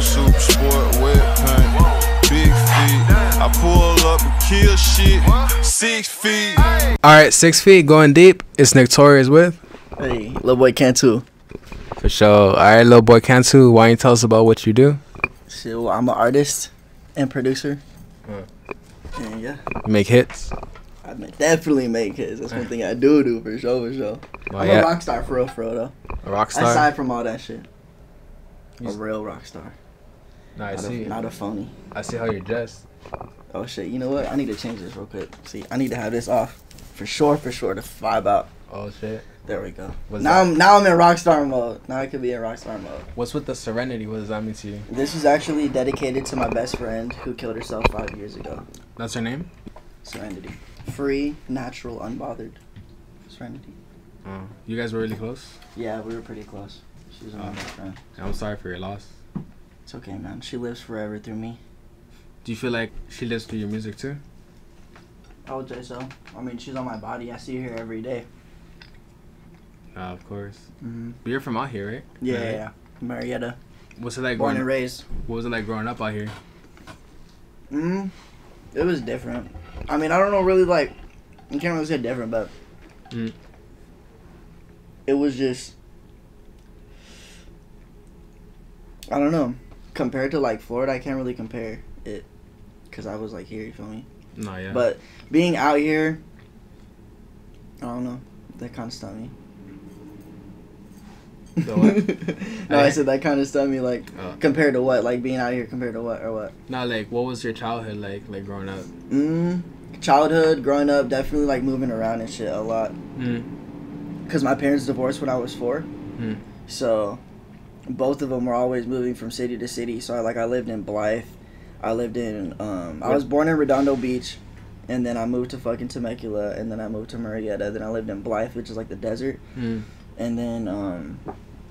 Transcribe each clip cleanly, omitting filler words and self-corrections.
super sport, wet paint, big feet. I pull up and kill shit, 6 feet. Alright, 6 feet, going deep. It's Torius with. Hey, Lilboiikantu. For sure. Alright, Lilboiikantu, why don't you tell us about what you do? Shit, well, I'm an artist and producer. And yeah. You make hits? I definitely make hits. That's one thing I do for sure, for sure. Well, I'm a rock star for real, though. A rock star? Aside from all that shit. A real rock star. No, I see. Not a phony. I see how you're dressed. Oh shit, you know what? I need to change this real quick. See, I need to have this off. For sure, to vibe out. Oh shit. There we go. Now I'm in rock star mode. Now I could be in rock star mode. What's with the Serenity? What does that mean to you? This is actually dedicated to my best friend who killed herself 5 years ago. That's her name? Serenity. Free, natural, unbothered. Serenity. Oh, you guys were really close? Yeah, we were pretty close. She was my best friend. I'm sorry for your loss. It's okay, man. She lives forever through me. Do you feel like she lives through your music too? I would say so. I mean, she's on my body. I see her every day. Of course. Mm-hmm. But you're from out here, right? Yeah. Marietta. What's it like? Born and raised. What was it like growing up out here? It was different. I mean, I don't know really like. I can't really say different, but it was just. I don't know. Compared to like Florida, I can't really compare it, cause I was like here. You feel me? No, yeah. But being out here, I don't know. That kind of stunned me. The what? No, I said that kind of stunned me. Like compared to what? Like being out here compared to what or what? No, like what was your childhood like growing up? Childhood, growing up, definitely like moving around and shit a lot. Cause my parents divorced when I was 4, so both of them were always moving from city to city. So I lived in Blythe. I lived in I was born in Redondo Beach, and then I moved to fucking Temecula, and then I moved to Marietta. Then I lived in Blythe, which is like the desert. And then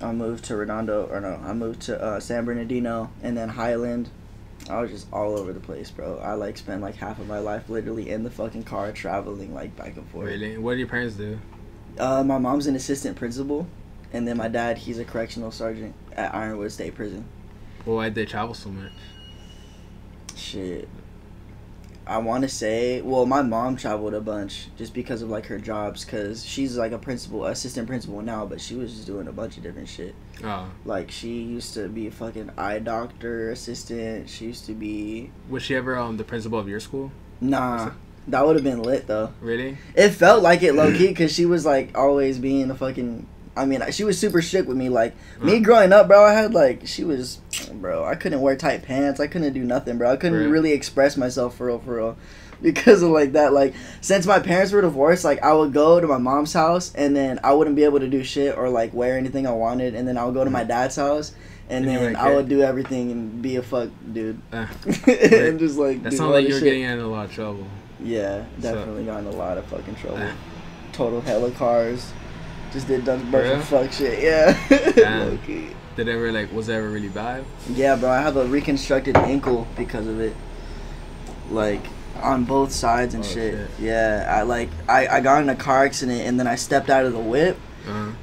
I moved to I moved to San Bernardino, and then Highland. I was just all over the place, bro. I like spent like half of my life literally in the fucking car traveling like back and forth. Really? What did your parents do? My mom's an assistant principal, and then my dad, he's a correctional sergeant at Ironwood State Prison. Well, why'd they travel so much? Shit. I want to say, well, my mom traveled a bunch just because of like her jobs, because she's like assistant principal now, but she was just doing a bunch of different shit. Like she used to be a fucking eye doctor assistant. She used to be. Was she ever the principal of your school? Nah, that would have been lit though. Really? It felt like it low key because she was like always being a fucking. I mean, she was super strict with me. Like, me growing up, bro, I had, like, I couldn't wear tight pants. I couldn't do nothing, bro. I couldn't really express myself for real. Because of, like, that. Like, since my parents were divorced, like, I would go to my mom's house, and then I wouldn't be able to do shit or, like, wear anything I wanted. And then I would go to my dad's house, and then I would do everything and be a fuck dude. And just, like, that sounds like you were getting in a lot of trouble. Yeah, definitely got in a lot of fucking trouble. Total hella cars. Just did a bunch of fuck shit, yeah. Okay. Was it ever really bad? Yeah, bro, I have a reconstructed ankle because of it. Like, on both sides and shit. Yeah, I got in a car accident, and then I stepped out of the whip,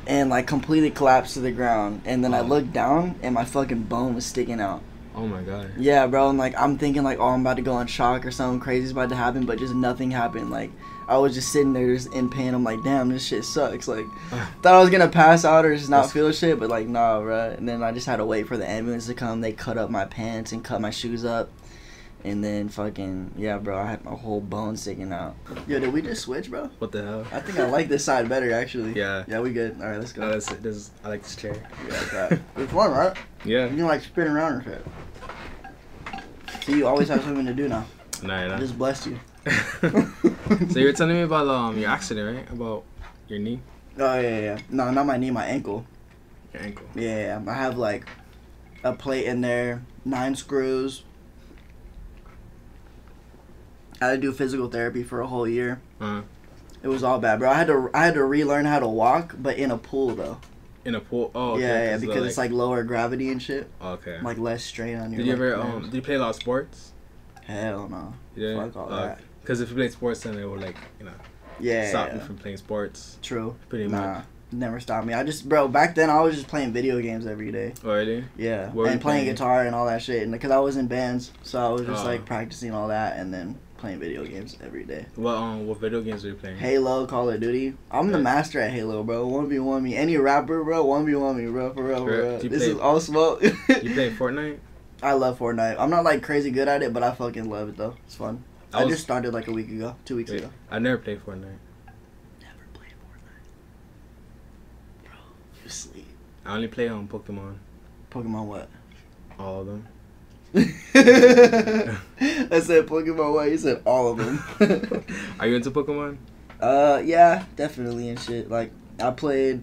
and, like, completely collapsed to the ground. And then I looked down, and my fucking bone was sticking out. Oh, my God. Yeah, bro, and, like, I'm thinking, like, oh, I'm about to go on shock or something crazy's about to happen, but just nothing happened. Like, I was just sitting there just in pain. I'm like, damn, this shit sucks. Like, thought I was gonna pass out or just not feel shit, but like, nah, bro. And then I just had to wait for the ambulance to come. They cut up my pants and cut my shoes up. And then fucking, yeah, bro, I had my whole bone sticking out. Yo, did we just switch, bro? What the hell? I think I like this side better, actually. Yeah. Yeah, we good. All right, let's go. I like this chair. Yeah, like that. It's fun, right? Yeah. You can, like, spin around and shit. See, you always have something to do now. Nah. I just blessed you. So you were telling me about your accident, right? About your knee? Oh, yeah. No, not my knee, my ankle. Your ankle. Yeah, I have like a plate in there, 9 screws. I had to do physical therapy for a whole year. It was all bad, bro. I had to relearn how to walk, but in a pool though. In a pool? Oh, okay. Yeah, because it's like lower gravity and shit. Okay. Like less strain on your. Did you ever did you play a lot of sports? Hell no. Yeah. Fuck all that. Because if you played sports, then it would stop you from playing sports. True. Pretty much. never stopped me. I just, bro, back then I was just playing video games every day. Oh, really? Yeah, and playing guitar and all that shit. And because I was in bands, so I was just like practicing all that and then playing video games every day. What video games were you playing? Halo, Call of Duty. I'm the master at Halo, bro. 1v1 me. Any rapper, bro, 1v1 me, bro. For real, for real. This is all smoke. You play Fortnite? I love Fortnite. I'm not like crazy good at it, but I fucking love it though. It's fun. I just started like a week ago, 2 weeks ago. I never played Fortnite. Never played Fortnite. Bro, you sleep. I only play on Pokemon. Pokemon what? All of them. I said Pokemon what? You said all of them. Are you into Pokemon? Yeah, definitely and shit. Like, I played,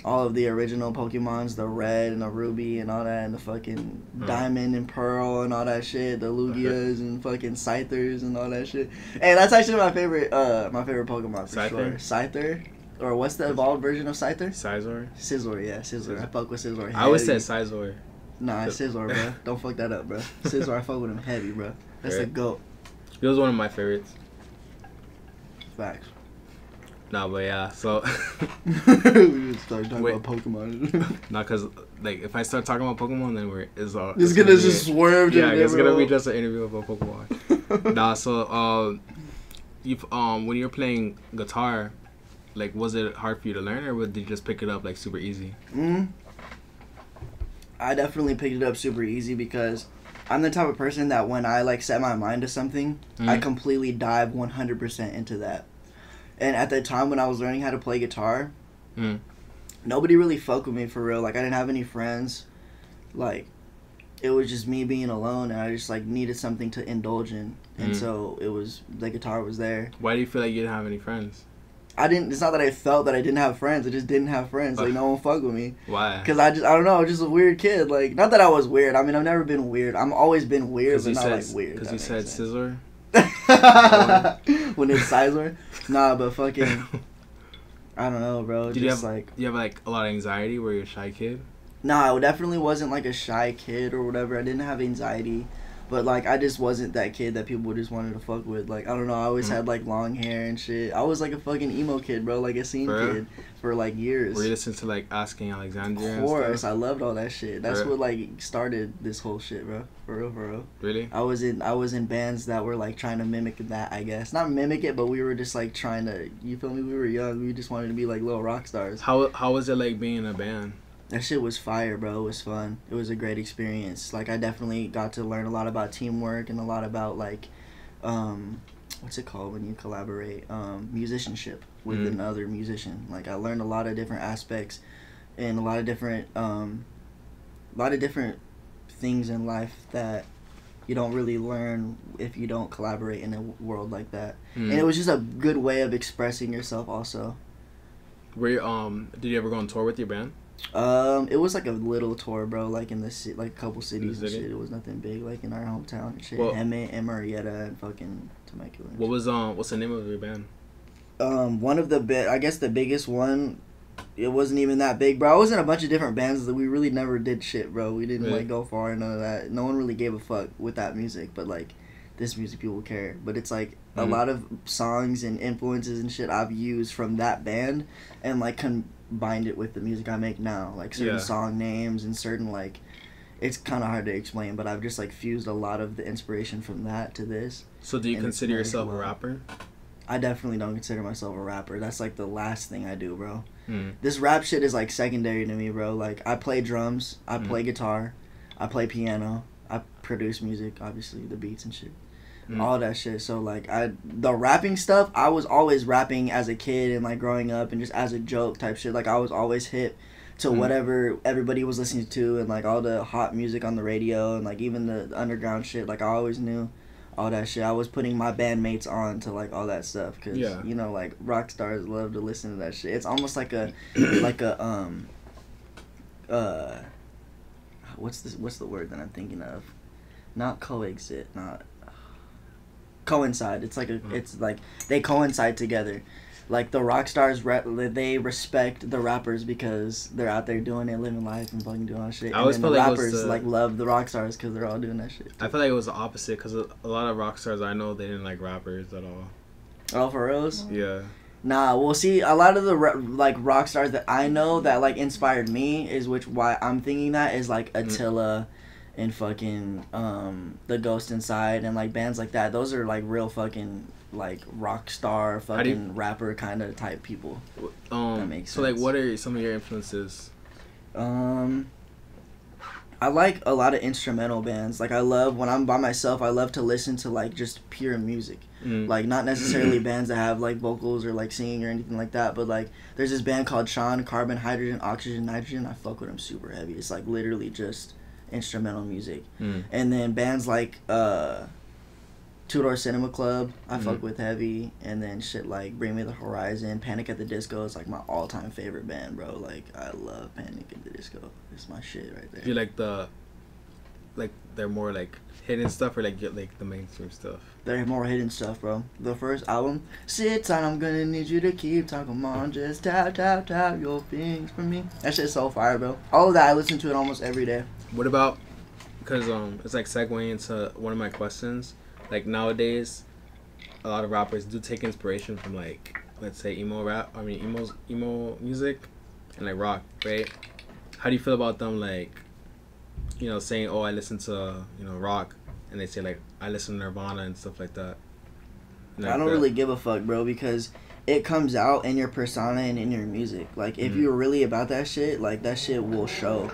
all of the original Pokemons, the Red and the Ruby and all that, and the fucking Diamond and Pearl and all that shit, the Lugias and fucking Scythers and all that shit. Hey, that's actually my favorite Pokemon for sure. Scyther? Or what's the evolved version of Scyther? Scizor? Scizor, yeah, Scizor. I fuck with Scizor. I always said Scizor. Nah, it's Scizor, bro. Don't fuck that up, bro. Scizor, I fuck with him heavy, bro. That's the GOAT. He was one of my favorites. Facts. Nah, but yeah, so we just started talking about Pokemon. Nah, cause like if I start talking about Pokemon, then it's gonna just swerve. Yeah, it's gonna be just an interview about Pokemon. Nah, so you when you're playing guitar, like was it hard for you to learn, or did you just pick it up like super easy? I definitely picked it up super easy because I'm the type of person that when I like set my mind to something, I completely dive 100% into that. And at the time when I was learning how to play guitar, nobody really fucked with me for real. Like, I didn't have any friends. Like, it was just me being alone, and I just, like, needed something to indulge in. And so it was, the guitar was there. Why do you feel like you didn't have any friends? It's not that I felt that I didn't have friends. I just didn't have friends. Like, no one fucked with me. Why? Because I don't know. I was just a weird kid. Like, not that I was weird. I mean, I've never been weird. I've always been weird, but not, like, weird. Because you said Scizor? When it's Scizor? Nah, but fucking... I don't know, bro. Do you have like a lot of anxiety? Were you a shy kid? Nah, I definitely wasn't, like, a shy kid or whatever. I didn't have anxiety. But, like, I just wasn't that kid that people just wanted to fuck with. Like, I don't know. I always had, like, long hair and shit. I was, like, a fucking emo kid, bro. Like, a scene kid for, like, years. Were you listening to, like, Asking Alexandria? Of course. I loved all that shit. That's what, like, started this whole shit, bro. For real, for real. Really? I was in bands that were, like, trying to mimic that, I guess. Not mimic it, but we were just, like, trying to... You feel me? We were young. We just wanted to be, like, little rock stars. How was it, like, being in a band? That shit was fire, bro. It was fun. It was a great experience. Like, I definitely got to learn a lot about teamwork and a lot about, like, what's it called when you collaborate? Musicianship with another musician. Like, I learned a lot of different aspects and a lot of different things in life that you don't really learn if you don't collaborate in a world like that. And it was just a good way of expressing yourself also. Were you, did you ever go on tour with your band? It was like a little tour, bro. Like in the like a couple cities and shit. It was nothing big, like in our hometown and shit. Hemet and Marietta and fucking Temecula. What was what's the name of your band? One of I guess the biggest one. It wasn't even that big, bro. I was in a bunch of different bands that we really never did shit, bro. We didn't like go far and none of that. No one really gave a fuck with that music, but like this music people care. But it's like a lot of songs and influences and shit I've used from that band and like combined it with the music I make now, like certain song names and certain like it's kind of hard to explain, but I've just like fused a lot of the inspiration from that to this. So do you consider yourself a rapper? I definitely don't consider myself a rapper. That's like the last thing I do, bro. This rap shit is like secondary to me, bro. Like I play drums, I play guitar, I play piano, I produce music, obviously the beats and shit. All that shit. So like the rapping stuff, I was always rapping as a kid and like growing up and just as a joke type shit. Like I was always hip to whatever everybody was listening to and like all the hot music on the radio and like even the underground shit. Like I always knew all that shit. I was putting my bandmates on to like all that stuff because you know like rock stars love to listen to that shit. It's almost like a what's the word that I'm thinking of? Not coexist, not coincide. It's like it's like they coincide together. Like the rock stars, they respect the rappers because they're out there doing it, living life and fucking doing all that shit. And then the rappers like love the rock stars because they're all doing that shit too. I feel like it was the opposite because a lot of rock stars I know they didn't like rappers at all. Oh, for reals? Yeah. Nah, well, see, a lot of the like rock stars that I know that like inspired me is why I'm thinking that is like Attila and fucking the Ghost Inside and like bands like that. Those are like real fucking like rock star fucking rapper kind of type people. That makes sense. So like, what are some of your influences? I like a lot of instrumental bands. Like I love when I'm by myself, I love to listen to like just pure music. Like not necessarily bands that have like vocals or like singing or anything like that, but like there's this band called Sean, Carbon, Hydrogen, Oxygen, Nitrogen. I fuck with them super heavy. It's like literally just instrumental music. And then bands like Two Door Cinema Club, I fuck with heavy. And then shit like Bring Me the Horizon, Panic at the Disco is like my all-time favorite band, bro. Like I love Panic at the Disco. It's my shit right there. Do you like they're more like hidden stuff or like the mainstream stuff? They're more hidden stuff, bro. The first album, sit tight, I'm gonna need you to keep talking on, just tap your things for me. That shit's so fire, bro. All of that, I listen to it almost every day. What about, because it's like segueing into one of my questions, like nowadays a lot of rappers do take inspiration from like, let's say emo music and like rock, right? How do you feel about them like, you know, saying, oh, I listen to, you know, rock, and they say like I listen to Nirvana and stuff like that? Like I don't really give a fuck, bro, because it comes out in your persona and in your music. Like if you're really about that shit, like that shit will show.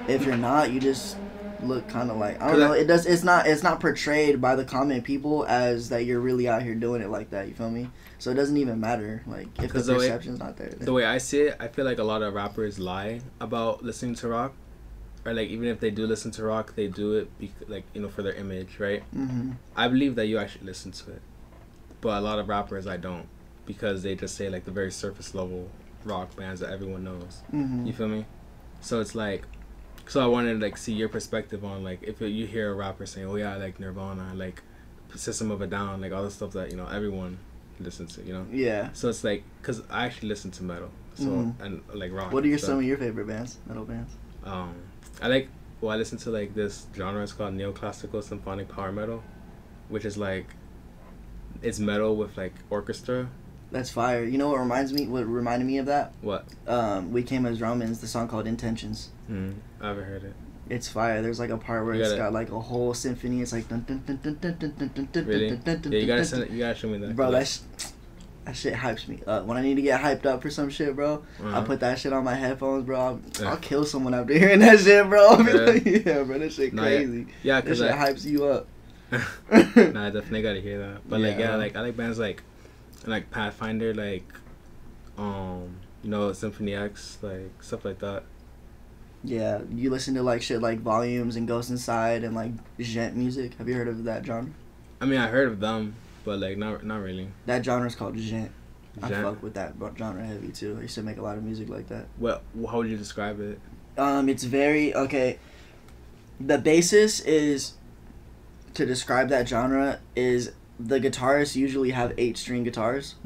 If you're not, you just look kind of like, I don't know. It's not portrayed by the common people as that you're really out here doing it like that. You feel me? So it doesn't even matter like if the perception's not there. The way I see it, I feel like a lot of rappers lie about listening to rock. Or like even if they do listen to rock, they do it like, you know, for their image, right? I believe that you actually listen to it, but a lot of rappers I don't, because they just say like the very surface level rock bands that everyone knows. You feel me? So it's like, so I wanted to like see your perspective on like if you hear a rapper saying, oh yeah, I like Nirvana, I like System of a Down, like all the stuff that, you know, everyone listens to, you know? Yeah. So it's like, because I actually listen to metal, so and like rock. What are some of your favorite bands, metal bands? I listen to like this genre. It's called neoclassical symphonic power metal, which is like, it's metal with like orchestra. That's fire. You know what reminded me of that? What? We Came as Romans, the song called Intentions. I haven't heard it. It's fire. There's like a part where it's got like a whole symphony. It's like dun dun dun dun dun dun dun dun. Really? Yeah, you gotta send it. You gotta show me that. Bro, that shit hypes me up. When I need to get hyped up for some shit, bro, I put that shit on my headphones, bro. I'll kill someone after hearing that shit, bro. Yeah, bro, that shit crazy. Yeah, cause that shit hypes you up. Nah, I definitely gotta hear that. But like, like I like bands like Pathfinder, like, you know, Symphony X, like stuff like that. Yeah, you listen to like shit like Volumes and Ghost Inside and like gent music. Have you heard of that genre? I mean, I heard of them, but like not really. That genre's called gent. I fuck with that genre heavy too. I used to make a lot of music like that. Well, how would you describe it? It's very okay. The basis is to describe that genre is the guitarists usually have 8-string guitars.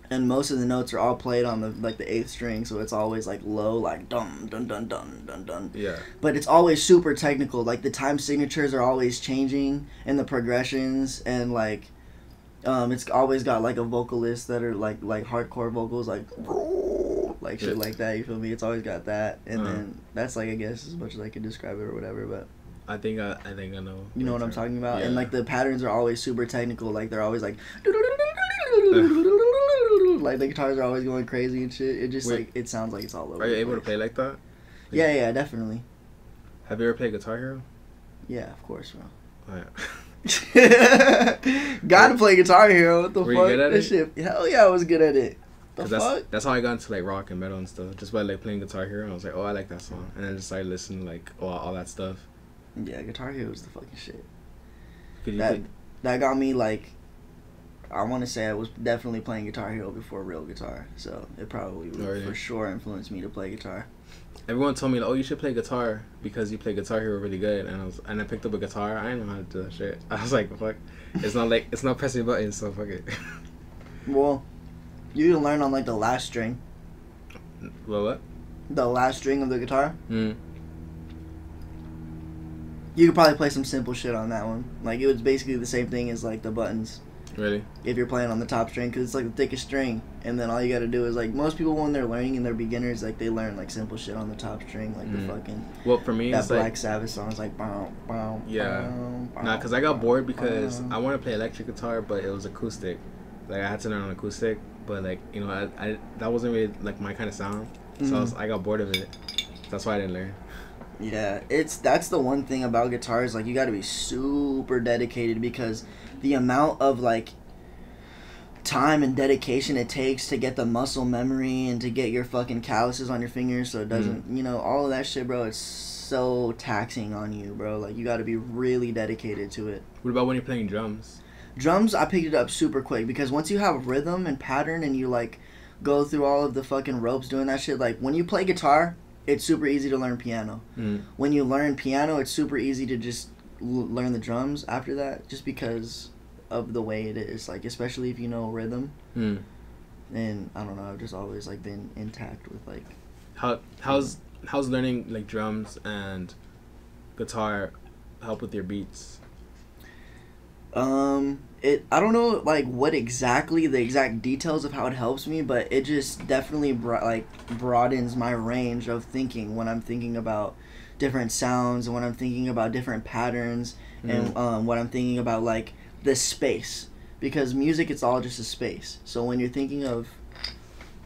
And most of the notes are all played on the 8th string, so it's always like low, like dun dun dun dun dun dun. Yeah. But it's always super technical. Like the time signatures are always changing, and the progressions, and like, it's always got like a vocalist that are like hardcore vocals, like shit like that. You feel me? It's always got that, and then that's like I guess as much as I can describe it or whatever, but. I think I know. You know what I'm talking about? Yeah. And like the patterns are always super technical. Like they're always like. Like the guitars are always going crazy and shit. It just like it sounds like it's all over. Are you able to play like that? Yeah, definitely. Have you ever played Guitar Hero? Yeah, of course, bro. Oh, yeah. Gotta play Guitar Hero. What the fuck? Were you good at it? Shit. Hell yeah, I was good at it. That's how I got into like rock and metal and stuff. Just by like playing Guitar Hero, I was like, oh, I like that song, and then just started listening to like all that stuff. Yeah, Guitar Hero was the fucking shit. That got me like. I want to say I was definitely playing Guitar Hero before real guitar, so it probably would for sure influenced me to play guitar. Everyone told me, like, oh, you should play guitar because you play Guitar Hero really good, and I picked up a guitar. I didn't know how to do that shit. I was like, fuck, it's not pressing buttons, so fuck it. Well, you can learn on like the last string. Well, what? The last string of the guitar. You could probably play some simple shit on that one. Like it was basically the same thing as like the buttons. Really? If you're playing on the top string, because it's like the thickest string. And then all you gotta do is, like, most people when they're learning and they're beginners, like, they learn, like, simple shit on the top string, like the fucking... Well, for me, that it's Black like... Sabbath song's like... Bow, bow, yeah. bow, Nah, because I got bored because bow. I want to play electric guitar, but it was acoustic. Like, I had to learn on acoustic, but, like, you know, I that wasn't really, like, my kind of sound. So I got bored of it. That's why I didn't learn. Yeah, that's the one thing about guitars, like, you gotta be super dedicated because the amount of, like, time and dedication it takes to get the muscle memory and to get your fucking calluses on your fingers so it doesn't, you know, all of that shit, bro, it's so taxing on you, bro. Like, you gotta be really dedicated to it. What about when you're playing drums? Drums, I picked it up super quick because once you have rhythm and pattern and you, like, go through all of the fucking ropes doing that shit, like, when you play guitar, it's super easy to learn piano. When you learn piano, it's super easy to just learn the drums after that, just because of the way it is, like, especially if you know rhythm. And I don't know, I've just always, like, been intact with, like... How's learning, like, drums and guitar help with your beats? I don't know, like, what exactly, the exact details of how it helps me, but it just definitely, broadens my range of thinking when I'm thinking about different sounds and when I'm thinking about different patterns and when I'm thinking about, like, the space. Because music, it's all just a space. So when you're thinking of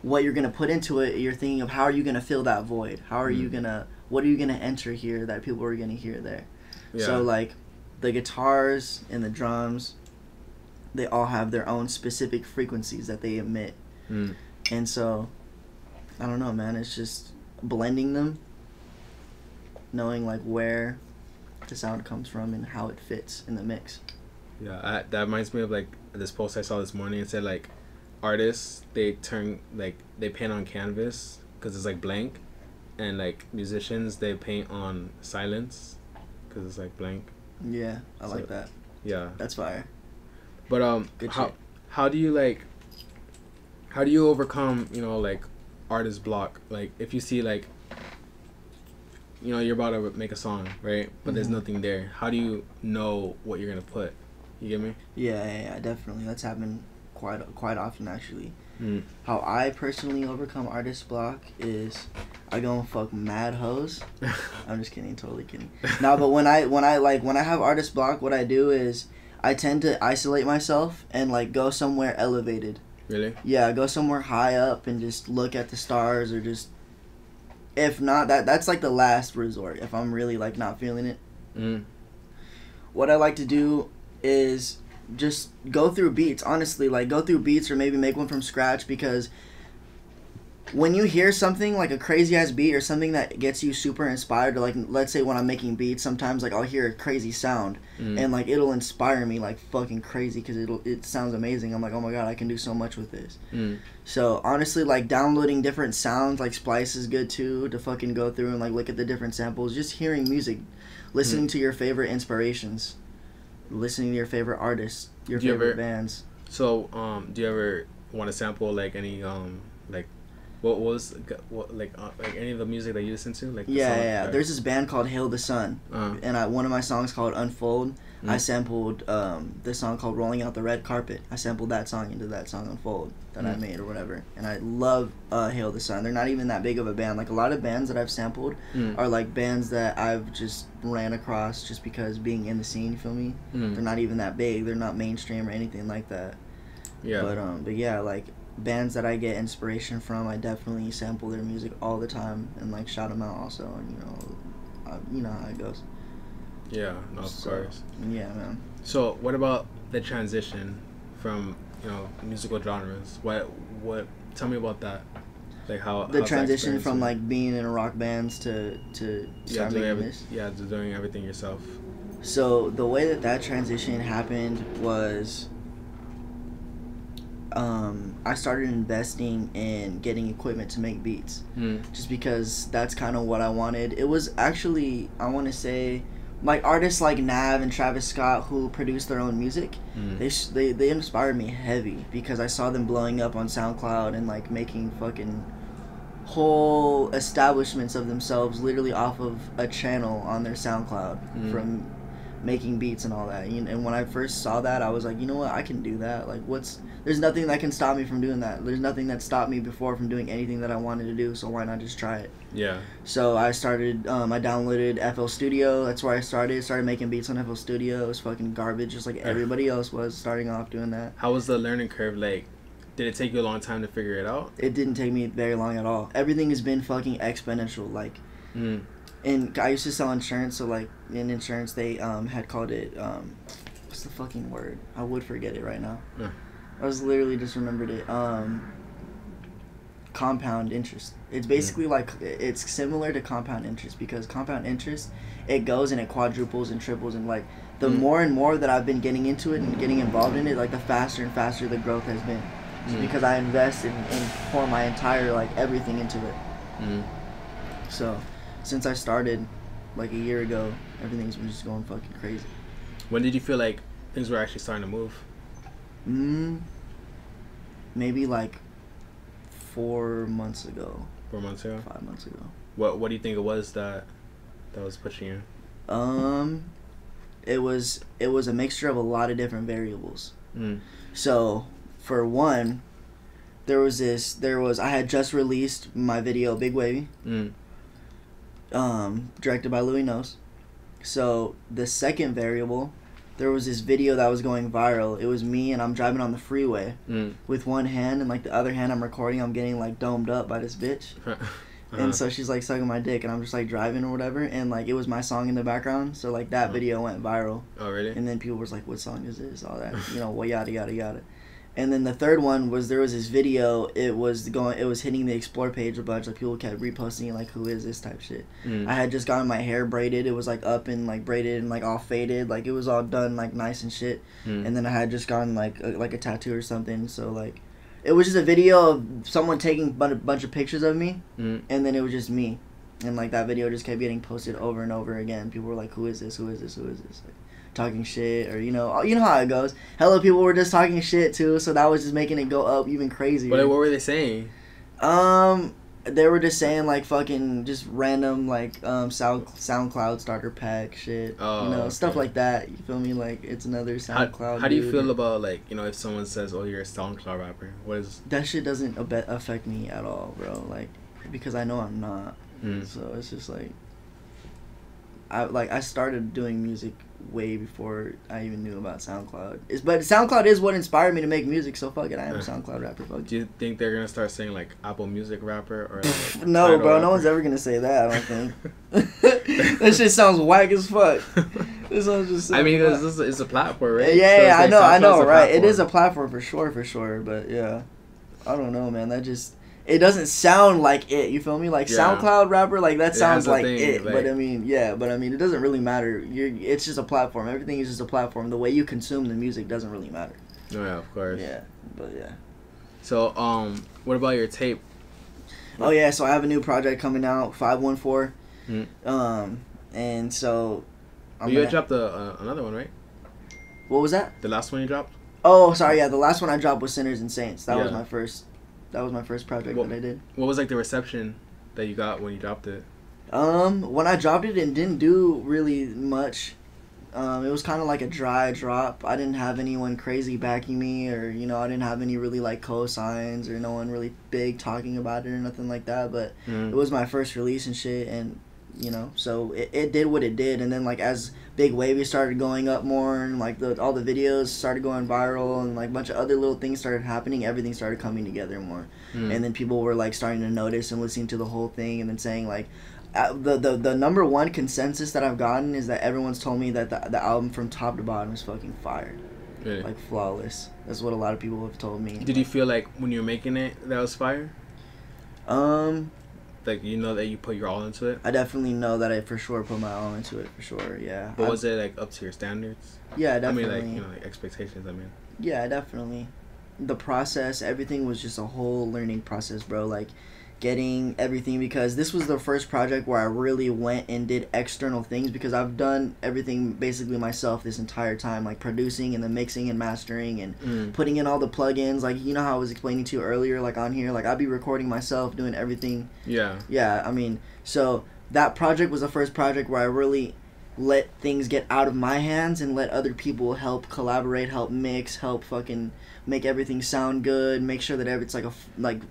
what you're going to put into it, you're thinking of how are you going to fill that void? How are you going to, what are you going to enter here that people are going to hear there? Yeah. So, like, the guitars and the drums, they all have their own specific frequencies that they emit. And so, I don't know, man, it's just blending them, knowing, like, where the sound comes from and how it fits in the mix. Yeah, that reminds me of, like, this post I saw this morning. It said, like, artists, they paint on canvas because it's, like, blank. And, like, musicians, they paint on silence because it's, like, blank. Yeah, I like that. Yeah. That's fire. But, how do you, like, how do you overcome, you know, like, artist block? Like, if you see, like, you know, you're about to make a song, right? But there's nothing there. How do you know what you're going to put? You get me? Yeah, definitely. That's happened quite often, actually. How I personally overcome artist block is I go and fuck mad hoes. I'm just kidding, totally kidding. No, but when I have artist block, what I do is I tend to isolate myself and, like, go somewhere elevated. Really? Yeah, go somewhere high up and just look at the stars, or just, if not, that's like the last resort if I'm really, like, not feeling it. What I like to do is just go through beats, honestly, like, go through beats or maybe make one from scratch, because when you hear something like a crazy ass beat or something that gets you super inspired, or, like, let's say when I'm making beats, sometimes, like, I'll hear a crazy sound and, like, it'll inspire me like fucking crazy because it sounds amazing. I'm like, oh my god, I can do so much with this. So honestly, like, downloading different sounds, like, Splice is good too, to fucking go through and, like, look at the different samples, just hearing music, listening to your favorite inspirations, listening to your favorite artists, your favorite bands. So, do you ever want to sample, like, any, like, like any of the music that you listen to? Like, yeah. There's this band called Hail the Sun, and one of my songs called Unfold, I sampled this song called Rolling Out the Red Carpet. I sampled that song into that song Unfold that I made or whatever. And I love Hail the Sun. They're not even that big of a band. Like, a lot of bands that I've sampled are, like, bands that I've just ran across just because being in the scene, you feel me? They're not even that big. They're not mainstream or anything like that. Yeah. But yeah, like, bands that I get inspiration from, I definitely sample their music all the time and, like, shout them out also. And, you know how it goes. Yeah, no, of course. Yeah, man. So, what about the transition from, you know, musical genres? What? Tell me about that. Like, how the transition from, like, being in rock bands to start making this. Yeah, to doing everything yourself. So the way that transition happened was, I started investing in getting equipment to make beats, just because that's kind of what I wanted. It was actually, I want to say, like, artists like Nav and Travis Scott, who produce their own music, they inspired me heavy, because I saw them blowing up on SoundCloud and, like, making fucking whole establishments of themselves literally off of a channel on their SoundCloud, from making beats and all that. And when I first saw that, I was like, you know what, I can do that. Like, there's nothing that can stop me from doing that. There's nothing that stopped me before from doing anything that I wanted to do, so why not just try it? Yeah. So I started, I downloaded FL Studio. That's where I started making beats on FL Studio. It was fucking garbage, just like everybody else was starting off doing that. How was the learning curve like? Did it take you a long time to figure it out? It didn't take me very long at all. Everything has been fucking exponential, like... And I used to sell insurance, so like in insurance they had called it what's the fucking word? I would forget it right now. I was literally just remembered it. Compound interest. It's basically like it's similar to compound interest, because compound interest, it goes and it quadruples and triples, and like the more and more that I've been getting into it and getting involved in it, like the faster and faster the growth has been. Just because I invest and pour my entire like everything into it. So since I started like a year ago, everything's been just going fucking crazy. When did you feel like things were actually starting to move? Maybe like 4 months ago. 4 months ago? 5 months ago. What do you think it was that was pushing you? It was a mixture of a lot of different variables. So for one, I had just released my video Big Wavy. Directed by Louis Knows. So the second variable, there was this video that was going viral. It was me and I'm driving on the freeway with one hand, and like the other hand I'm recording. I'm getting like domed up by this bitch. And so she's like sucking my dick and I'm just like driving or whatever, and like it was my song in the background, so like that video went viral. Oh really? And then people was like, what song is this? All that, well, yada yada yada. And then the third one was, there was this video, it was hitting the explore page a bunch, like people kept reposting it, like, who is this type shit. I had just gotten my hair braided, it was like up and like braided and like all faded, like it was all done like nice and shit. And then I had just gotten like a tattoo or something, so like it was just a video of someone taking a bunch of pictures of me, and then it was just me, and like that video just kept getting posted over and over again. People were like, who is this, who is this, who is this, like, talking shit, or you know how it goes. Hella people were just talking shit too, so that was just making it go up even crazier. But what were they saying? They were just saying like fucking just random like SoundCloud starter pack shit, stuff like that. You feel me? Like it's another SoundCloud. How do you feel about like if someone says, "Oh, you're a SoundCloud rapper"? What is that shit? Doesn't affect me at all, bro. Like because I know I'm not. So it's just like I started doing music way before I even knew about SoundCloud. But SoundCloud is what inspired me to make music, so fuck it, I am a SoundCloud rapper. Fuck. Do you think they're gonna start saying like Apple Music rapper or like no, bro, rapper? No one's ever gonna say that, I don't think. That shit sounds whack as fuck. This sounds just I mean, it's a platform, right? Yeah, so I know, right? It is a platform for sure, but yeah. I don't know, man, that just... It doesn't sound like it, you feel me? Like SoundCloud rapper, like that sounds like it. Like, but I mean, it doesn't really matter. It's just a platform. Everything is just a platform. The way you consume the music doesn't really matter. Oh, yeah, of course. Yeah, but yeah. So, what about your tape? Oh yeah, so I have a new project coming out, 514. And so you dropped another one, right? What was that? The last one you dropped? Oh, sorry, yeah. The last one I dropped was Sinners and Saints. That was my first. That was my first project that I did. What was like the reception that you got when you dropped it? When I dropped it didn't do really much. It was kind of like a dry drop. I didn't have anyone crazy backing me, or I didn't have any really like cosigns, or no one really big talking about it or nothing like that. But it was my first release and shit, and so it did what it did. And then like as Big Wavy started going up more, and like all the videos started going viral, and like a bunch of other little things started happening, everything started coming together more. And then people were like starting to notice and listening to the whole thing, and then saying like the number one consensus that I've gotten is that everyone's told me that the album from top to bottom is fucking fire. Really? Like flawless. That's what a lot of people have told me. Did you feel like when you were making it that was fire? Like, that you put your all into it? I definitely know that I for sure put my all into it, for sure, yeah. But was it, like, up to your standards? Yeah, definitely. I mean, like, expectations, I mean. Yeah, definitely. The process, everything was just a whole learning process, bro. Like, getting everything, because this was the first project where I really went and did external things, because I've done everything basically myself this entire time, like producing and the mixing and mastering and putting in all the plugins, like how I was explaining to you earlier, like on here, like I'd be recording myself, doing everything. Yeah, I mean, so that project was the first project where I really let things get out of my hands and let other people help collaborate, help mix, help fucking make everything sound good, make sure that it's like like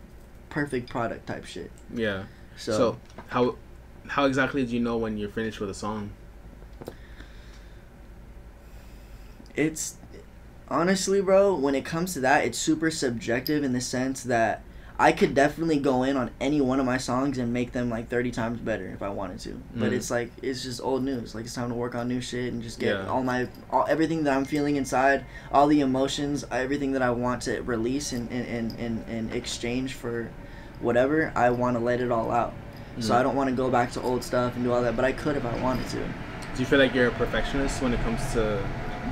perfect product type shit. Yeah. So how exactly do you know when you're finished with a song? It's honestly, bro, when it comes to that, it's super subjective in the sense that I could definitely go in on any one of my songs and make them like 30 times better if I wanted to. But it's like, it's just old news. Like, it's time to work on new shit and just get everything that I'm feeling inside, all the emotions, everything that I want to release and exchange for whatever, I want to let it all out. So I don't want to go back to old stuff and do all that, but I could if I wanted to. Do you feel like you're a perfectionist when it comes to...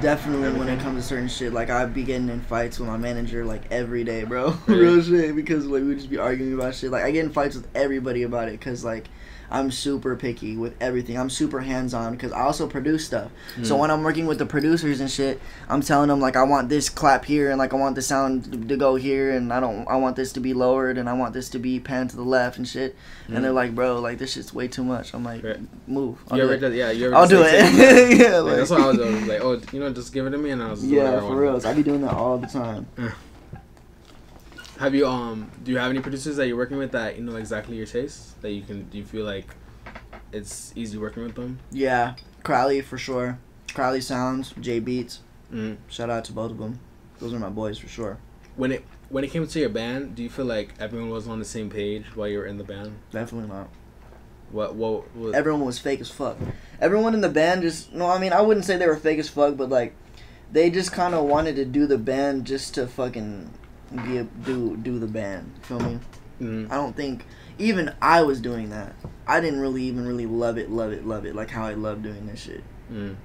Definitely everything? When it comes to certain shit, like I'd be getting in fights with my manager like every day, bro. Real shit, because like we'd just be arguing about shit. Like I get in fights with everybody about it because like I'm super picky with everything. I'm super hands-on because I also produce stuff. So when I'm working with the producers and shit, I'm telling them like I want this clap here and like I want the sound to go here and I want this to be lowered and I want this to be panned to the left and shit. And they're like, bro, like this shit's way too much. I'm like, move. I'll do it. Yeah, like, that's what I was doing. Like, oh, you know, just give it to me and I was doing it. For real. I be doing that all the time. Have you do you have any producers that you're working with that you know exactly your taste? That do you feel like it's easy working with them? Yeah, Crowley for sure. Crowley Sounds, J Beats. Shout out to both of them. Those are my boys for sure. When it came to your band, do you feel like everyone was on the same page while you were in the band? Definitely not. What everyone was fake as fuck. Everyone in the band I wouldn't say they were fake as fuck, but like they just kind of wanted to do the band just to fucking do the band. Feel me? I don't think even I was doing that. I didn't really love it like how I love doing this shit. You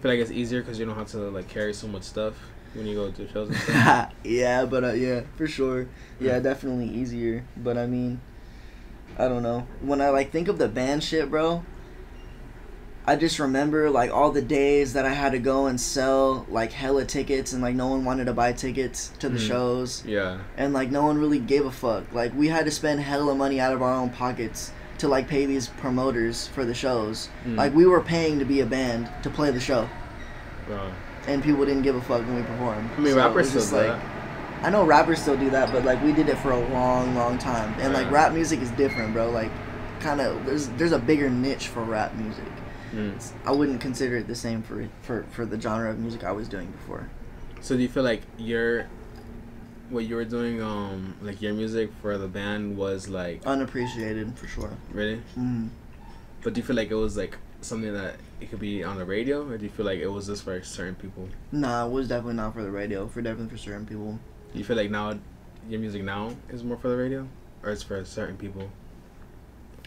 feel like it's easier because you don't have to like carry so much stuff when you go to shows and stuff? Yeah, but yeah, for sure. Yeah, definitely easier. But I mean, I don't know. When I like think of the band shit, bro, I just remember like all the days that I had to go and sell like hella tickets and like no one wanted to buy tickets to the shows. Yeah. And like no one really gave a fuck. Like we had to spend hella money out of our own pockets to like pay these promoters for the shows. Like we were paying to be a band to play the show. And people didn't give a fuck when we performed. I mean, rappers still do that. I know rappers still do that, but like we did it for a long time. And like rap music is different, bro. Like kind of there's a bigger niche for rap music. I wouldn't consider it the same for the genre of music I was doing before. So do you feel like what you were doing, like your music for the band was like unappreciated for sure? Really? But do you feel like it was like something that it could be on the radio, or do you feel like it was just for certain people? Nah, it was definitely not for the radio. Definitely for certain people. Do you feel like now your music now is more for the radio, or it's for certain people?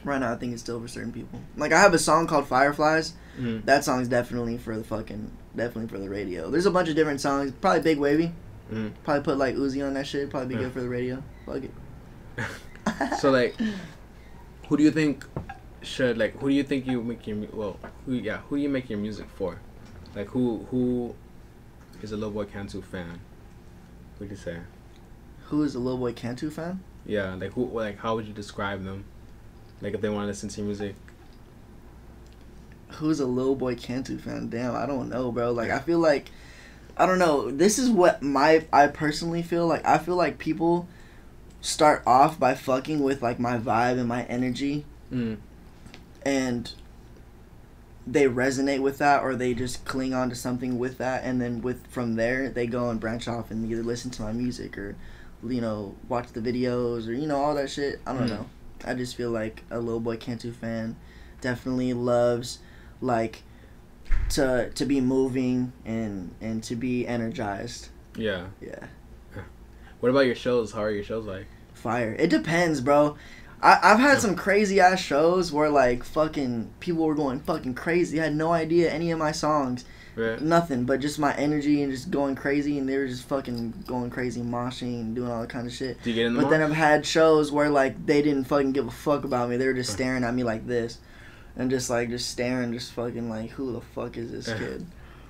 Right now, I think it's still for certain people. Like, I have a song called Fireflies. That song's definitely for the radio. There's a bunch of different songs. Probably Big Wavy. Probably put, like, Uzi on that shit. Probably be good for the radio. Fuck it. So, like, who do you think you make your... Well, who do you make your music for? Like, who is a Lilboiikantu fan? What would you say? Who is a Lilboiikantu fan? Yeah, like, who? Like, how would you describe them? Like, if they want to listen to your music. Who's a Lilboiikantu fan? Damn, I don't know, bro. Like, I feel like... I don't know. This is what I personally feel like. I feel like people start off by fucking with, like, my vibe and my energy. And they resonate with that, or they just cling on to something with that. And then from there, they go and branch off and either listen to my music or, you know, watch the videos or, you know, all that shit. I don't know. I just feel like a Lilboiikantu fan definitely loves, like, to be moving and to be energized. Yeah. What about your shows? How are your shows like? Fire. It depends, bro. I've had some crazy ass shows where like fucking people were going fucking crazy. I had no idea any of my songs. Right. Nothing but just my energy and just going crazy, and they were just fucking going crazy, moshing and doing all that kind of shit. Do you get in the But then I've had shows where like they didn't fucking give a fuck about me. They were just staring at me like this, and just staring, just fucking like, who the fuck is this kid?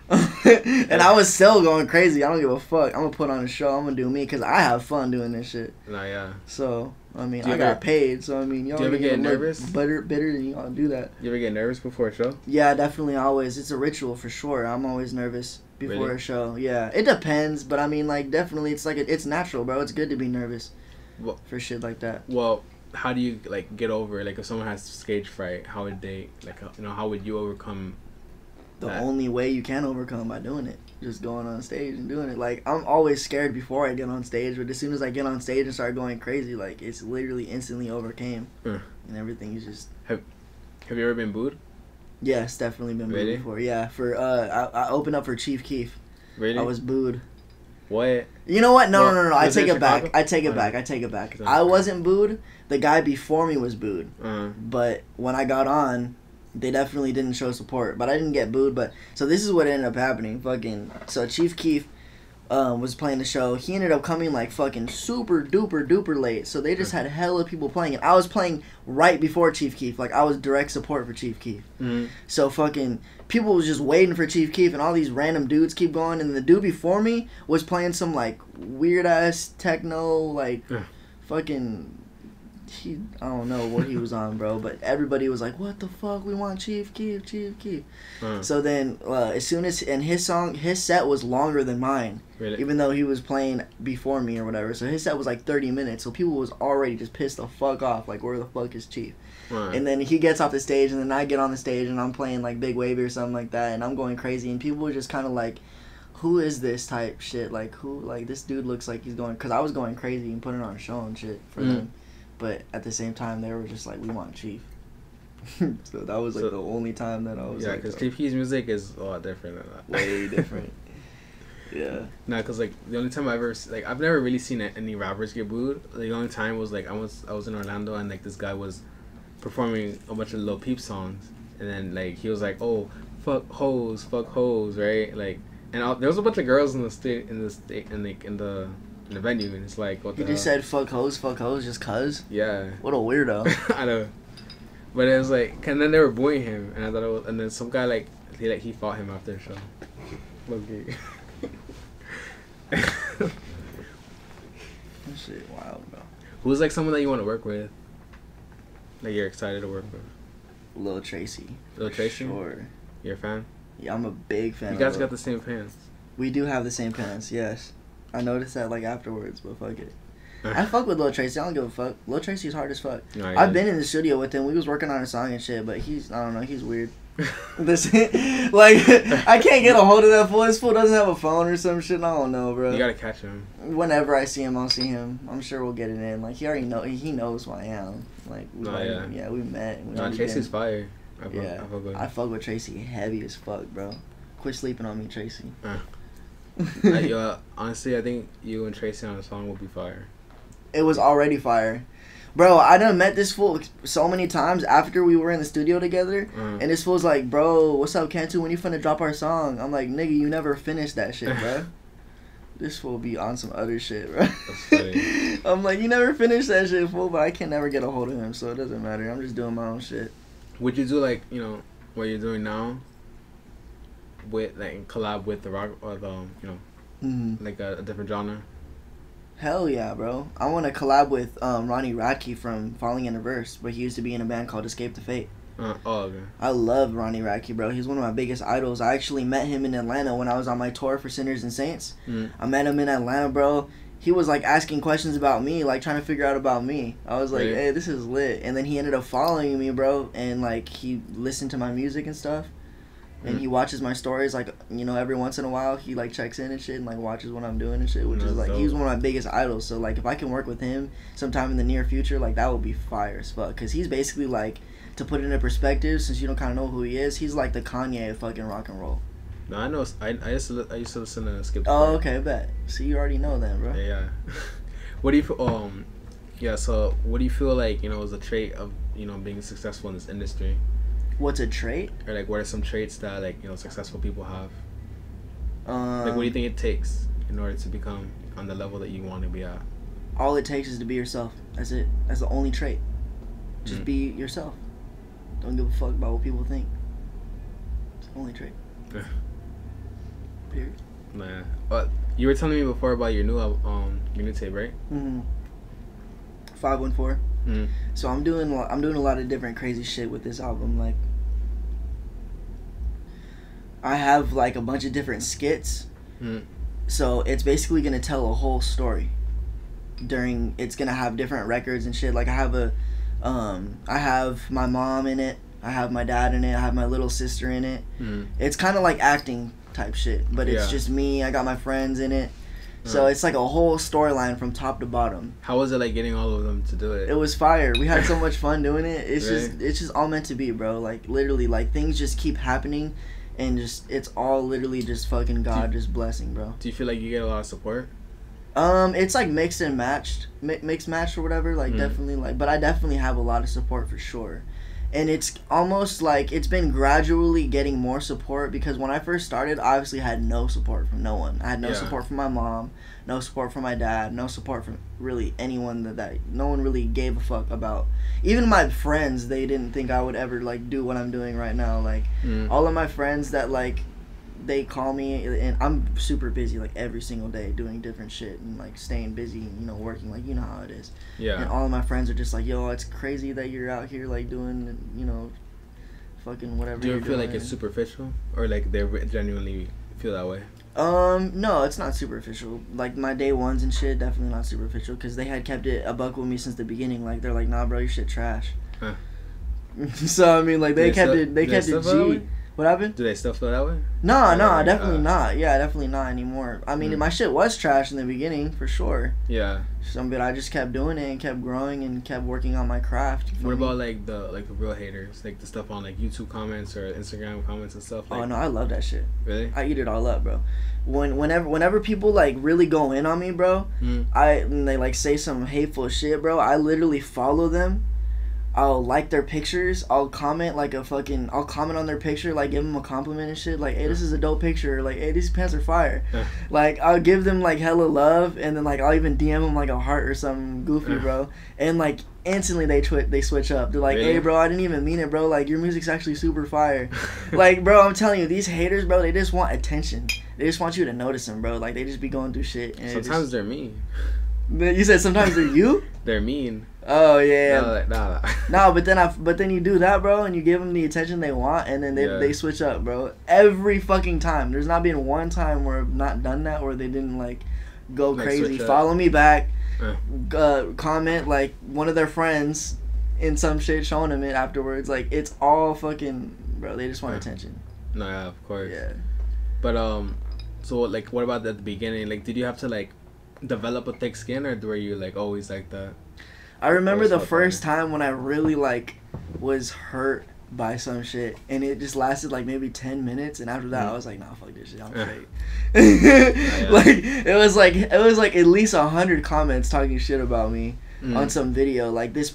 And I was still going crazy. I don't give a fuck. I'm gonna put on a show. I'm gonna do me because I have fun doing this shit. Nah, yeah. So I mean, I got paid. So I mean, y'all do you ever get nervous? Bitter, then y'all do that. You ever get nervous before a show? Yeah, definitely. Always. It's a ritual for sure. I'm always nervous before a show. Yeah, it depends, but I mean, like, definitely, it's like it's natural, bro. It's good to be nervous for shit like that. Well, how do you like get over like if someone has stage fright? How would they like how would you overcome? The only way you can overcome by doing it, just going on stage and doing it. Like, I'm always scared before I get on stage, but as soon as I get on stage and start going crazy, like, it's literally instantly overcame, and everything is just. Have you ever been booed? Yes, definitely been booed before. Yeah, for I opened up for Chief Keef. Really? I was booed. What? You know what? No. I take it back. I take it back. I wasn't booed. The guy before me was booed. But when I got on, they definitely didn't show support. But I didn't get booed. But so this is what ended up happening. So Chief Keef was playing the show. He ended up coming like fucking super duper late. So they just had hella people playing it. I was playing right before Chief Keef. Like, I was direct support for Chief Keef. So fucking people was just waiting for Chief Keef, and all these random dudes keep going. And the dude before me was playing some like weird ass techno, like fucking. I don't know what he was on, bro, but everybody was like, what the fuck, we want Chief Keef. So then as soon as, and his set was longer than mine, really? Even though he was playing before me or whatever, so his set was like 30 minutes, so people was already just pissed the fuck off, like, where the fuck is Chief? And then he gets off the stage, and then I get on the stage, and I'm playing like Big Wavy or something like that, and I'm going crazy, and people were just kind of like, who is this type shit, like, who, like, this dude looks like he's going, because I was going crazy and putting on a show and shit for them. But at the same time, they were just like, we want Chief. So that was like the only time that I was like... Yeah, because Chief Keef's music is a lot different than that. Way different. Yeah. Nah, because like the only time I've never really seen any rappers get booed. The only time was like I was in Orlando, and like this guy was performing a bunch of Lil Peep songs. And then like he was like, oh, fuck hoes, right? Like, and there was a bunch of girls in the venue, and it's like, what the hell? Just said fuck hoes just cuz? Yeah. What a weirdo. I know. But it was like, and then they were booing him, and I thought it was, and then some guy he fought him after the show. Okay. That shit wild, bro. Who's like someone that you want to work with? Like you're excited to work with? Lil Tracy. Lil Tracy? Sure. You're a fan? Yeah, I'm a big fan. You guys got the same pants. We do have the same pants, yes. I noticed that like afterwards, but fuck it. I fuck with Lil Tracy. I don't give a fuck. Lil Tracy's hard as fuck. Oh, yeah. I've been in the studio with him. We was working on a song and shit, but I don't know, he's weird. Like, I can't get a hold of that fool. This fool doesn't have a phone or some shit. I don't know, bro. You gotta catch him. Whenever I see him, I'll see him. I'm sure we'll get it in. Like, he knows who I am. Like, we met. Tracy's fire. I fuck with Tracy heavy as fuck, bro. Quit sleeping on me, Tracy. Honestly, I think you and Tracy on a song will be fire. It was already fire. Bro, I done met this fool so many times after we were in the studio together, and this fool's like, bro, what's up, Kantu, when you finna drop our song? I'm like, nigga, you never finished that shit, bro. This fool be on some other shit, bro. That's funny. I'm like, you never finished that shit, fool, but I can never get a hold of him, so it doesn't matter. I'm just doing my own shit. Would you do, like, what you're doing now, with, like, collab with the rock, or the, like a different genre? Hell yeah, bro. I want to collab with Ronnie Radke from Falling in Reverse, but he used to be in a band called Escape the Fate. Okay. I love Ronnie Radke, bro. He's one of my biggest idols. I actually met him in Atlanta when I was on my tour for Sinners and Saints. I met him in Atlanta, bro. He was like asking questions about me, like trying to figure out about me. I was like, hey, this is lit. And then he ended up following me, bro, and like he listened to my music and stuff. And he watches my stories, like, every once in a while, he, like, checks in and shit and, like, watches what I'm doing and shit, which is, like, he's one of my biggest idols. So, like, if I can work with him sometime in the near future, like, that would be fire as fuck. Because he's basically, like, to put it into perspective, since you don't kind of know who he is, he's, like, the Kanye of fucking rock and roll. No, I know. I used to listen to Skip. Oh, okay, bet. So, you already know then, bro. Yeah. What do you feel, so, what do you feel like, is a trait of, being successful in this industry? What's a trait? Or like, what are some traits that like successful people have? Like, what do you think it takes in order to become on the level that you want to be at? All it takes is to be yourself. That's it. That's the only trait. Just be yourself. Don't give a fuck about what people think. It's the only trait. Period. Nah. You were telling me before about your new tape, right? 514. So I'm doing a lot of different crazy shit with this album. Like, I have like a bunch of different skits. So it's basically gonna tell a whole story. It's gonna have different records and shit. Like I have my mom in it. I have my dad in it. I have my little sister in it. It's kind of like acting type shit, but it's just me. I got my friends in it. So it's like a whole storyline from top to bottom. How was it like getting all of them to do it? It was fire. We had so much fun doing it. It's just all meant to be, bro. Like literally, like things just keep happening, and it's all literally just fucking God just blessing, bro. Do you feel like you get a lot of support? It's like mixed and matched, mixed matched or whatever. Like definitely like, but I definitely have a lot of support for sure. And it's almost like it's been gradually getting more support, because when I first started, I obviously had no support from no one. I had no support from my mom, no support from my dad, no support from really anyone that no one really gave a fuck about. Even my friends, they didn't think I would ever like do what I'm doing right now. Like all of my friends that like, they call me, and I'm super busy like every single day doing different shit and like staying busy, you know, working, like, you know how it is. Yeah. And all of my friends are just like, yo, it's crazy that you're out here like doing, you know, fucking whatever. Do you feel like it's superficial, or like they genuinely feel that way? No, it's not superficial. Like my day ones and shit, definitely not superficial, because they had kept it a buck with me since the beginning. Like they're like, nah, bro, your shit trash. So I mean, like they kept it G. What happened? Do they still feel that way? No, definitely not. Yeah, definitely not anymore. I mean, my shit was trash in the beginning, for sure. Yeah. But I just kept doing it and kept growing and kept working on my craft. What about like the real haters, like the stuff on like YouTube comments or Instagram comments and stuff? Like, oh no, I love that shit. Really? I eat it all up, bro. Whenever people like really go in on me, bro, and they like say some hateful shit, bro, I literally follow them. I'll like their pictures. I'll comment I'll comment on their picture, like give them a compliment and shit. Like, hey, this is a dope picture. Like, hey, these pants are fire. Like, I'll give them like hella love, and then like I'll even DM them like a heart or something goofy, bro. And like instantly they switch up. They're like, hey, bro, I didn't even mean it, bro. Like, your music's actually super fire. Like, bro, I'm telling you, these haters, bro, they just want attention. They just want you to notice them, bro. Like, they just be going through shit. And sometimes they're mean. You said sometimes they're you? They're mean. Oh yeah. No, but then you do that, bro, and you give them the attention they want, and then they switch up, bro. Every fucking time. There's not been one time where I've not done that, where they didn't like go crazy, follow me back, comment like one of their friends in some shit, showing them it afterwards. Like, it's all fucking, bro. They just want attention. No, yeah, of course. Yeah. But so like, what about at the beginning? Like, did you have to like develop a thick skin, or were you like always like that? I remember the first time when I really like was hurt by some shit, and it just lasted like maybe 10 minutes, and after that I was like, nah, fuck this shit, I'm straight. Like it was like at least 100 comments talking shit about me on some video. Like this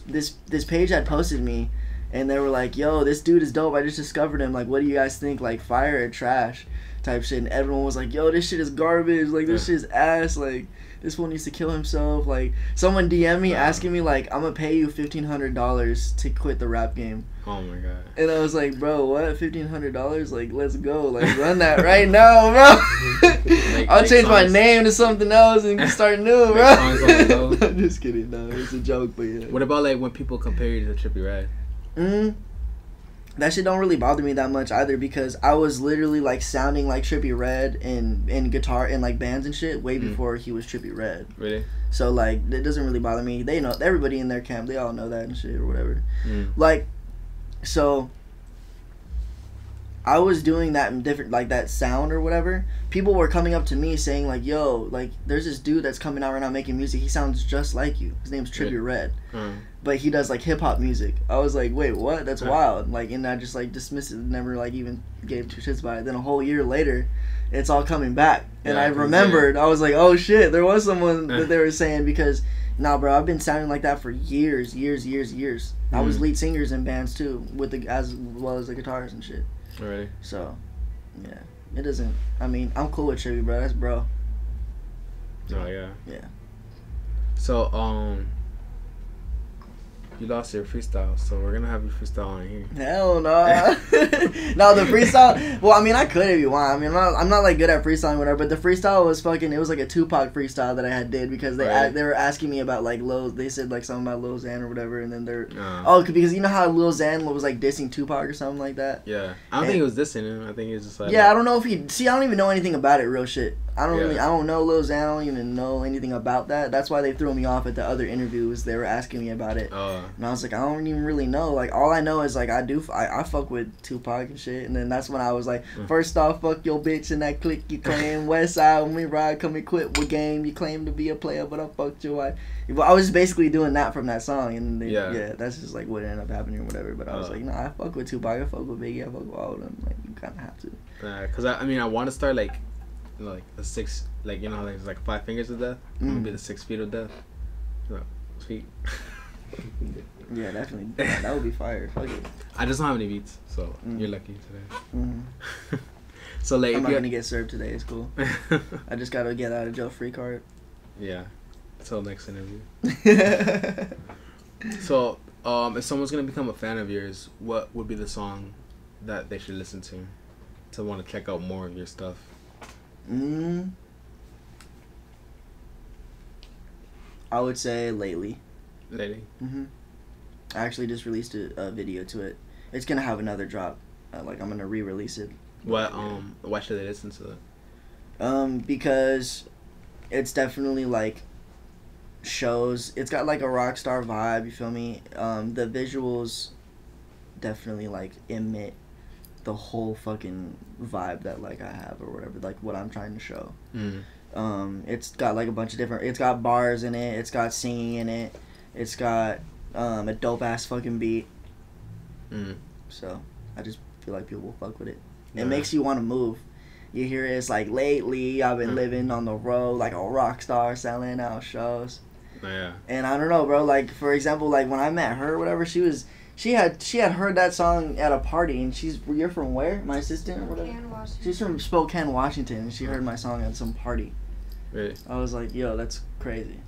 page had posted me, and they were like, yo, this dude is dope, I just discovered him, like, what do you guys think, like fire or trash type shit? And everyone was like, yo, this shit is garbage, like this shit is ass, like this one needs to kill himself. Like, someone DM me asking me like, I'm gonna pay you $1,500 to quit the rap game. Oh my god. And I was like, bro, what? $1,500? Like, let's go. Like, run that right now, bro. I'll change my name to something else and start new, bro. I'm just kidding. No, it's a joke, but yeah. What about like when people compare you to Trippie Redd? That shit don't really bother me that much either, because I was literally like sounding like Trippie Redd in guitar and like bands and shit way before he was Trippie Redd. Really? So like it doesn't really bother me. They know, everybody in their camp, they all know that and shit or whatever. Like, so I was doing that in different, like that sound or whatever. People were coming up to me saying like, yo, like there's this dude that's coming out right now making music. He sounds just like you. His name's Trippie Redd. But he does like hip hop music. I was like, wait, what? That's wild. Like, and I just like dismissed it, never like even gave two shits about it. Then a whole year later, it's all coming back, and I remembered. I was like, oh shit, there was someone that they were saying, because nah, bro, I've been sounding like that for years. I was lead singers in bands too, with as well as the guitars and shit. Alright. So, yeah, it doesn't. I mean, I'm cool with Trippie, bro. That's bro. Oh yeah. Yeah. So You lost your freestyle, so we're gonna have your freestyle on here. Hell no. No, the freestyle. Well, I mean, I could if you want. I mean, I'm not like good at freestyling or whatever. But the freestyle was fucking. It was like a Tupac freestyle that I had did because they were asking me about like Lil. They said like something about Lil Xan or whatever, and then they're because you know how Lil Xan was like dissing Tupac or something like that. Yeah, I don't think it was dissing him. I think he was just like. Yeah, I don't know if he. See, I don't even know anything about it. Real shit. I don't know Lil Xan. I don't even know anything about that. That's why they threw me off at the other interviews. They were asking me about it, and I was like, I don't even really know. Like, all I know is like I fuck with Tupac and shit. And then that's when I was like, first off, fuck your bitch and that clique you claim. West Side when we ride, come equip with game. You claim to be a player, but I fucked your wife. But I was basically doing that from that song, and that's just like what ended up happening or whatever. But I was like, I fuck with Tupac, I fuck with Biggie, I fuck with all of them. Like, you kind of have to. Cause I want to start like the 6, like, you know, there's like 5 fingers of death. Maybe the 6 feet of death. Feet. Yeah, definitely. That would be fire. Fuck it. I just don't have any beats, so you're lucky today. So like, I'm not gonna get served today. It's cool. I just gotta get out of jail free card. Yeah. Until next interview. So, if someone's gonna become a fan of yours, what would be the song that they should listen to want to check out more of your stuff? I would say Lately. Lately? I actually just released a video to it. It's gonna have another drop. Like, I'm gonna re-release it. What? Why should they listen to it? Because it's definitely like shows. It's got like a rock star vibe. You feel me? The visuals definitely like emit the whole fucking vibe that like I have or whatever. Like what I'm trying to show. It's got like a bunch of different. It's got bars in it. It's got singing in it. It's got a dope ass fucking beat. So I just feel like people will fuck with it. It makes you want to move. You hear it, it's like, lately I've been living on the road like a rock star, selling out shows. Yeah. And I don't know, bro. Like, for example, like when I met her, or whatever, she had heard that song at a party, and you're from where? My assistant or whatever. She's from Spokane, Washington, and she heard my song at some party. Really? I was like, yo, that's crazy.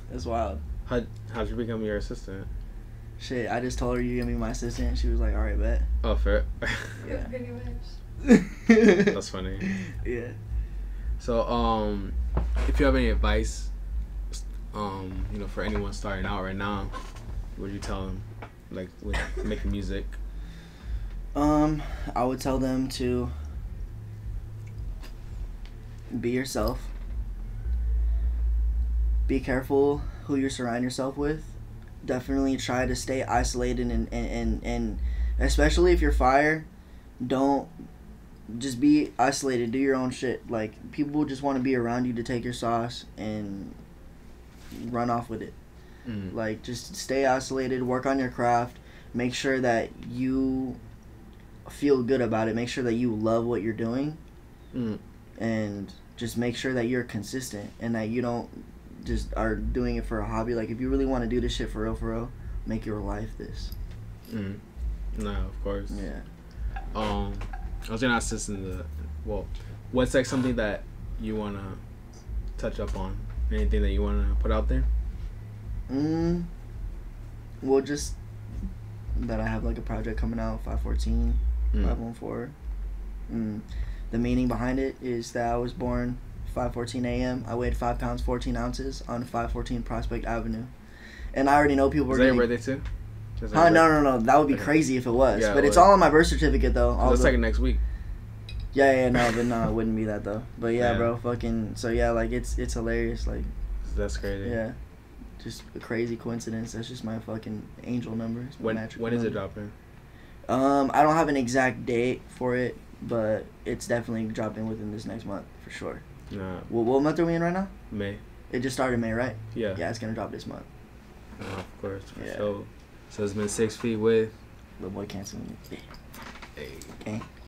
That's wild. How'd you become your assistant? Shit, I just told her you give me my assistant, and she was like, all right, bet. Oh, fair. Yeah. That's funny. Yeah. So, if you have any advice, you know, for anyone starting out right now, what would you tell them, like, with making music? I would tell them to be yourself. Be careful who you surround yourself with. Definitely try to stay isolated and especially if you're fire, don't just be isolated. Do your own shit. Like, people just want to be around you to take your sauce and run off with it. Like, just stay isolated, work on your craft, make sure that you feel good about it, make sure that you love what you're doing, and just make sure that you're consistent and that you don't just are doing it for a hobby. Like, if you really want to do this shit for real, make your life this. No, of course. Yeah. I was gonna ask this what's like something that you wanna touch up on? Anything that you wanna put out there? Well, just that I have like a project coming out, 514, 514. The meaning behind it is that I was born 5:14 a.m. I weighed 5 pounds 14 ounces on 514 Prospect Avenue, and I already know people. Is that your birthday too? No. That would be crazy if it was. Yeah, but it's all on my birth certificate though. It's like next week. Yeah, but no, it wouldn't be that though. But yeah, bro, fucking. So yeah, like it's hilarious. Like, that's crazy. Yeah, just a crazy coincidence. That's just my fucking angel number. When is it dropping? I don't have an exact date for it, but it's definitely dropping within this next month for sure. Nah. What month are we in right now? May. It just started May, right? Yeah. Yeah, it's gonna drop this month. Of course, for sure. So it's been 6 feet with Lilboiikantu. Hey. Okay.